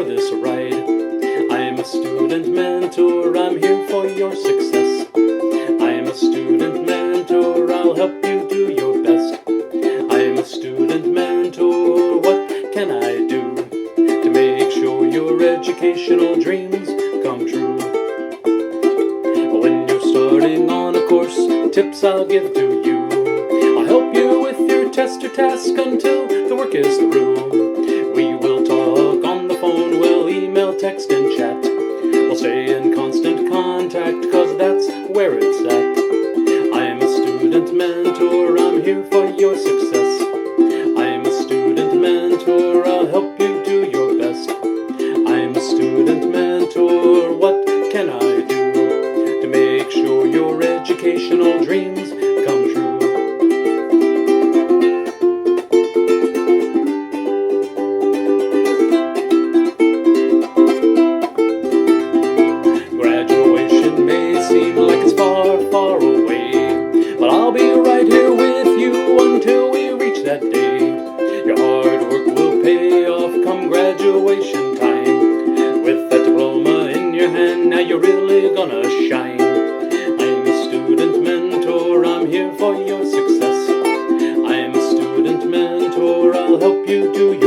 this ride. I'm a student mentor, I'm here for your success. I'm a student mentor, I'll help you do your best. I'm a student mentor, what can I do to make sure your educational dreams come true? When you're starting on a course, tips I'll give to you. I'll help you with your test or task until the work is through. We will talk on the phone, we'll email, text, and chat. We'll stay in constant contact, cause that's where it's at. I'm a student mentor, I'm here for your success. I'm a student mentor, I'll help you do your best. I'm a student mentor, what can I do to make sure your educational dreams come true? Graduation may seem like it's far, far away, but I'll be right here with you until we reach that day. Your hard work will pay off come graduation time. With that diploma in your hand, now you're really gonna shine. I'm a student mentor, I'm here for your success. I'm a student mentor, I'll help you do your